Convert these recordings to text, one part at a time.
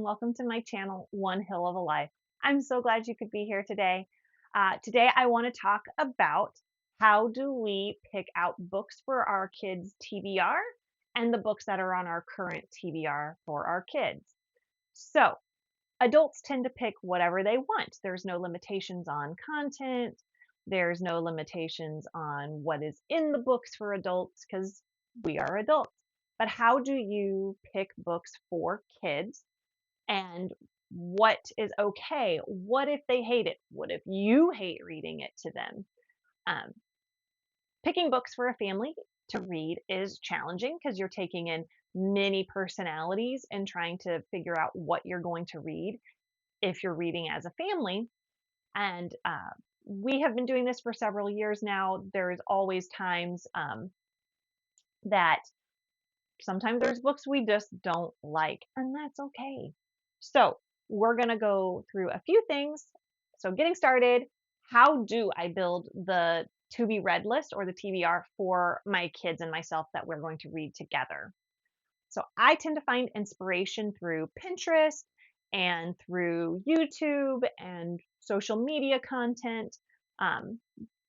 welcome to my channel, One Hill of a Life. I'm so glad you could be here today. Today I want to talk about how do we pick out books for our kids' TBR and the books that are on our current TBR for our kids. So, adults tend to pick whatever they want. There's no limitations on content. There's no limitations on what is in the books for adults because we are adults. But how do you pick books for kids and what is okay? What if they hate it? What if you hate reading it to them? Um, Picking books for a family to read is challenging because you're taking in many personalities and trying to figure out what you're going to read if you're reading as a family. And we have been doing this for several years now. There's always times that sometimes there's books we just don't like, and that's okay. So, we're going to go through a few things. So, getting started, how do I build the to be read list or the TBR for my kids and myself that we're going to read together? So, I tend to find inspiration through Pinterest and through YouTube and social media content. Um,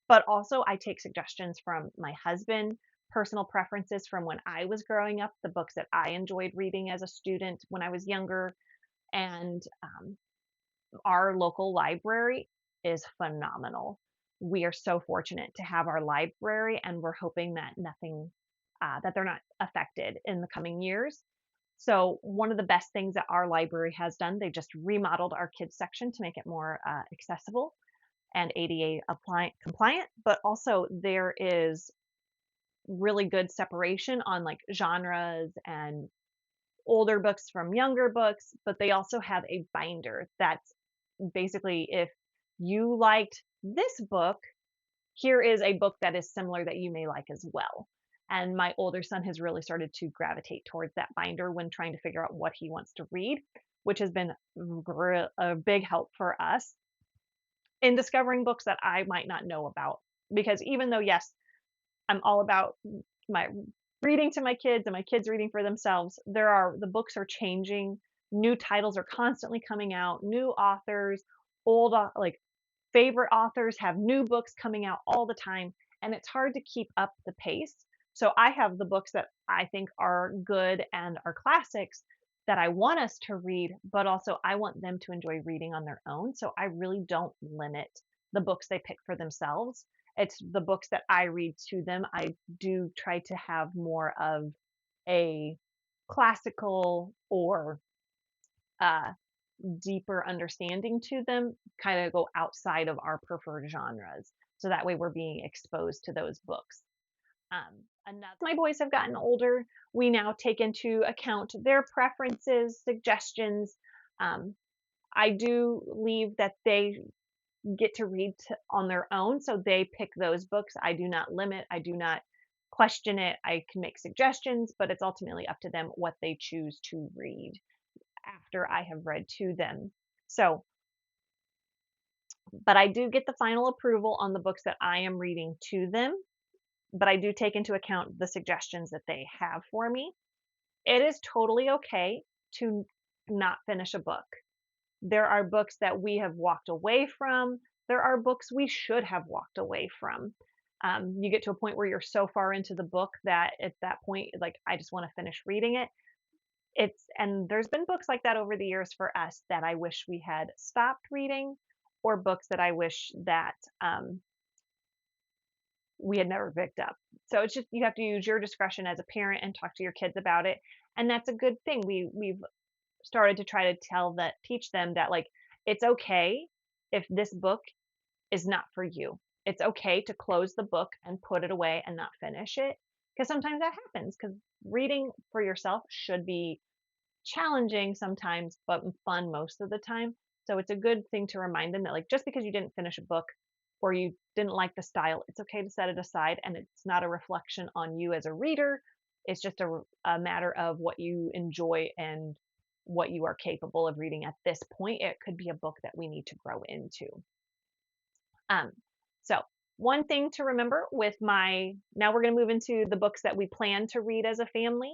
but also, I take suggestions from my husband, personal preferences from when I was growing up, the books that I enjoyed reading as a student when I was younger. And our local library is phenomenal. We are so fortunate to have our library, and we're hoping that that they're not affected in the coming years. So, one of the best things that our library has done, they just remodeled our kids section to make it more accessible and ADA compliant, but also there is really good separation on like genres and older books from younger books, but they also have a binder that's basically if you liked this book, here is a book that is similar that you may like as well. And my older son has really started to gravitate towards that binder when trying to figure out what he wants to read, which has been a big help for us in discovering books that I might not know about. Because even though, yes, I'm all about my reading to my kids and my kids reading for themselves, the books are changing. New titles are constantly coming out, new authors, like favorite authors have new books coming out all the time, and it's hard to keep up the pace. So I have the books that I think are good and are classics that I want us to read, but also I want them to enjoy reading on their own. So I really don't limit the books they pick for themselves. It's the books that I read to them. I do try to have more of a classical or uh, deeper understanding to them, kind of go outside of our preferred genres. So that way we're being exposed to those books. Another, my boys have gotten older. We now take into account their preferences, suggestions. Um, I do leave that they get to read on their own, so they pick those books. I do not limit, I do not question it. I can make suggestions, but it's ultimately up to them what they choose to read after I have read to them. So, but I do get the final approval on the books that I am reading to them, but I do take into account the suggestions that they have for me. It is totally okay to not finish a book. There are books that we have walked away from. There are books we should have walked away from. You get to a point where you're so far into the book that at that point, like, I just want to finish reading it. And there's been books like that over the years for us that I wish we had stopped reading, or books that I wish that we had never picked up. So it's just you have to use your discretion as a parent and talk to your kids about it, and that's a good thing. We've started to try to teach them that like it's okay if this book is not for you. It's okay to close the book and put it away and not finish it because sometimes that happens because reading for yourself should be challenging sometimes but fun most of the time. So it's a good thing to remind them that like just because you didn't finish a book or you didn't like the style, it's okay to set it aside and it's not a reflection on you as a reader. It's just a matter of what you enjoy and what you are capable of reading at this point. It could be a book that we need to grow into. Um, so one thing to remember with now we're going to move into the books that we plan to read as a family.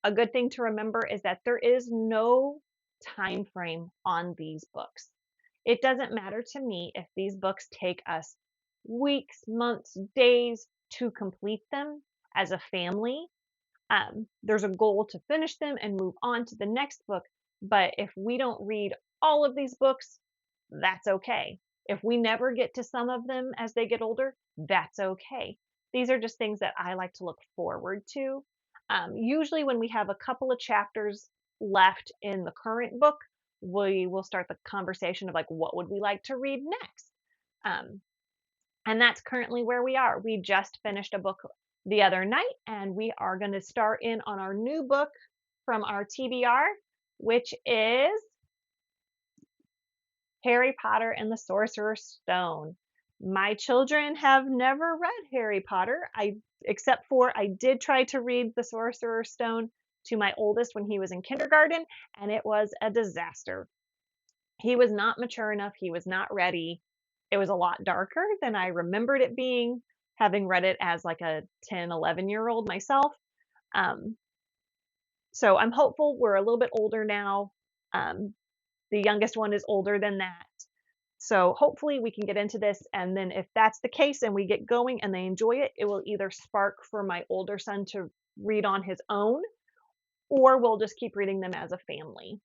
A good thing to remember is that there is no time frame on these books. It doesn't matter to me if these books take us weeks, months, days to complete them as a family. There's a goal to finish them and move on to the next book. But if we don't read all of these books, that's okay. If we never get to some of them as they get older, that's okay. These are just things that I like to look forward to. Usually, when we have a couple of chapters left in the current book, we will start the conversation of like, what would we like to read next? Um, and that's currently where we are. We just finished a book the other night, and we are going to start in on our new book from our TBR, which is Harry Potter and the Sorcerer's Stone. My children have never read Harry Potter, except for I did try to read the Sorcerer's Stone to my oldest when he was in kindergarten, and it was a disaster. He was not mature enough, he was not ready. It was a lot darker than I remembered it being, having read it as like a 10, 11-year-old myself. Um, so I'm hopeful. We're a little bit older now. The youngest one is older than that. So hopefully we can get into this. And then if that's the case and we get going and they enjoy it, it will either spark for my older son to read on his own, or we'll just keep reading them as a family.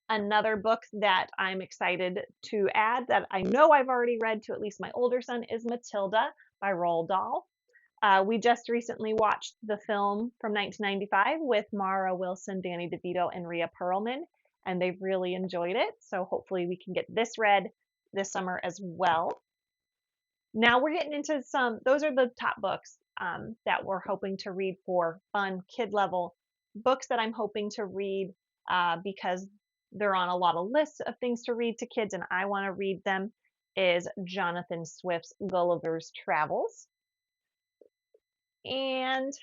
Another book that I'm excited to add that I know I've already read to at least my older son is Matilda by Roald Dahl. We just recently watched the film from 1995 with Mara Wilson, Danny DeVito, and Rhea Perlman, and they've really enjoyed it. So hopefully we can get this read this summer as well. Now we're getting into those are the top books that we're hoping to read for fun, kid level books that I'm hoping to read because they're on a lot of lists of things to read to kids and I want to read them is Jonathan Swift's Gulliver's Travels and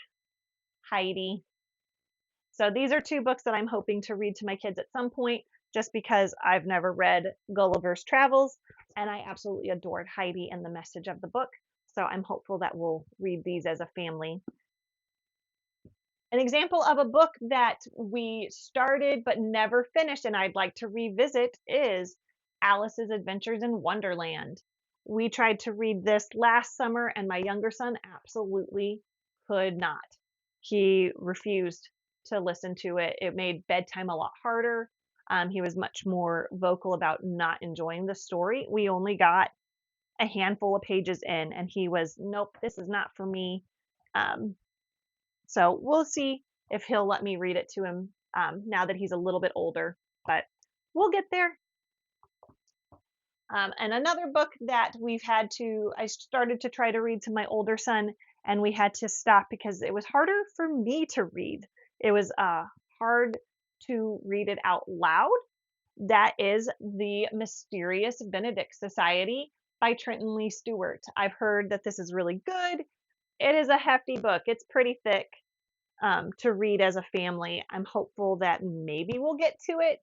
Heidi. So these are two books that I'm hoping to read to my kids at some point just because I've never read Gulliver's Travels and I absolutely adored Heidi and the message of the book. So I'm hopeful that we'll read these as a family. An example of a book that we started but never finished and I'd like to revisit is Alice's Adventures in Wonderland. We tried to read this last summer and my younger son absolutely could not. He refused to listen to it. It made bedtime a lot harder. He was much more vocal about not enjoying the story. We only got a handful of pages in and he was, nope, this is not for me. So we'll see if he'll let me read it to him now that he's a little bit older, but we'll get there. And another book that I started to try to read to my older son, and we had to stop because it was harder for me to read. It was hard to read it out loud. That is The Mysterious Benedict Society by Trenton Lee Stewart. I've heard that this is really good. It is a hefty book. It's pretty thick to read as a family. I'm hopeful that maybe we'll get to it.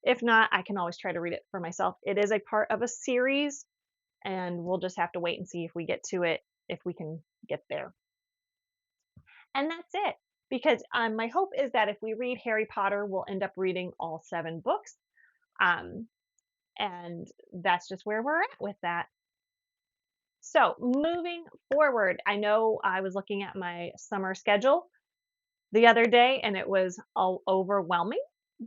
If not, I can always try to read it for myself. It is a part of a series, and we'll just have to wait and see if we get to it, if we can get there. And that's it. Because my hope is that if we read Harry Potter, we'll end up reading all 7 books. And that's just where we're at with that. So moving forward, I know I was looking at my summer schedule the other day and it was all overwhelming.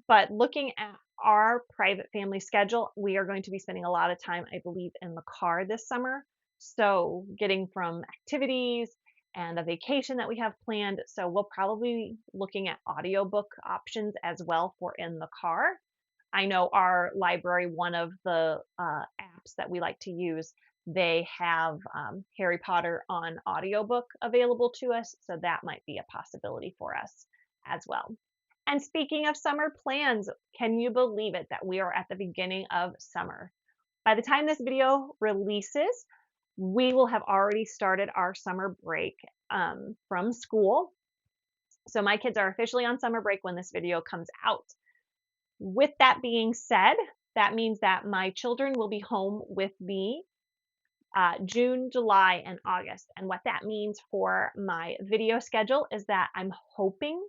But looking at our private family schedule, we are going to be spending a lot of time, I believe, in the car this summer. So getting from activities and a vacation that we have planned. So we'll probably be looking at audiobook options as well for in the car. I know our library, one of the apps that we like to use, they have Harry Potter on audiobook available to us. So that might be a possibility for us as well. And speaking of summer plans, can you believe it that we are at the beginning of summer? By the time this video releases, we will have already started our summer break from school. So my kids are officially on summer break when this video comes out. With that being said, that means that my children will be home with me June, July, and August. And what that means for my video schedule is that I'm hoping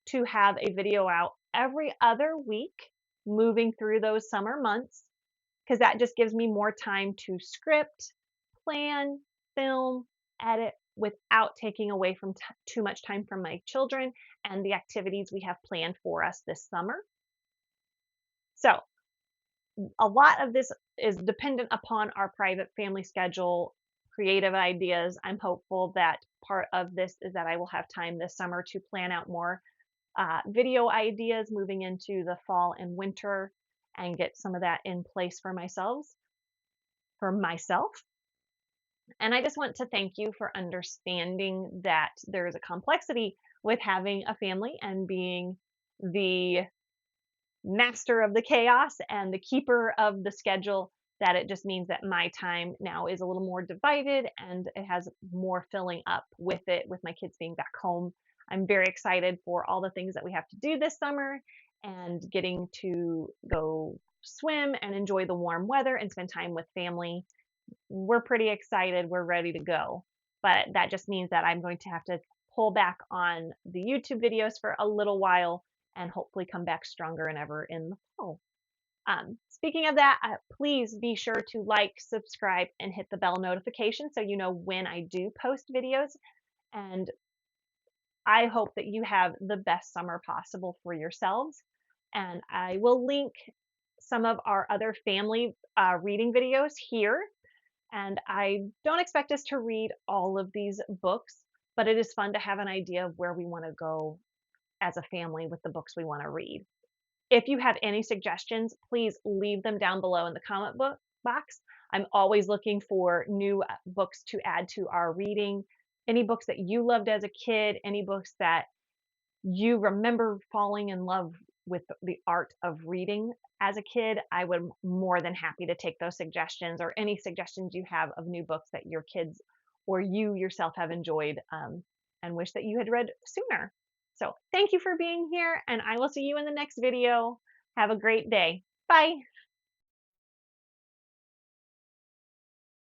to have a video out every other week moving through those summer months because that just gives me more time to script, plan, film, edit without taking away from too much time from my children and the activities we have planned for us this summer. So, a lot of this is dependent upon our private family schedule, creative ideas. I'm hopeful that part of this is that I will have time this summer to plan out more video ideas moving into the fall and winter and get some of that in place for myself. And I just want to thank you for understanding that there is a complexity with having a family and being the master of the chaos and the keeper of the schedule, that it just means that my time now is a little more divided and it has more filling up with it, with my kids being back home. I'm very excited for all the things that we have to do this summer and getting to go swim and enjoy the warm weather and spend time with family. We're pretty excited. We're ready to go. But that just means that I'm going to have to pull back on the YouTube videos for a little while and hopefully come back stronger than ever in the fall. Speaking of that, please be sure to like, subscribe, and hit the bell notification so you know when I do post videos. And I hope that you have the best summer possible for yourselves. And I will link some of our other family reading videos here. And I don't expect us to read all of these books, but it is fun to have an idea of where we want to go as a family with the books we want to read. If you have any suggestions, please leave them down below in the comment book box. I'm always looking for new books to add to our reading. Any books that you loved as a kid, any books that you remember falling in love with the art of reading as a kid, I would more than happy to take those suggestions or any suggestions you have of new books that your kids or you yourself have enjoyed and wish that you had read sooner. So thank you for being here, and I will see you in the next video. Have a great day. Bye.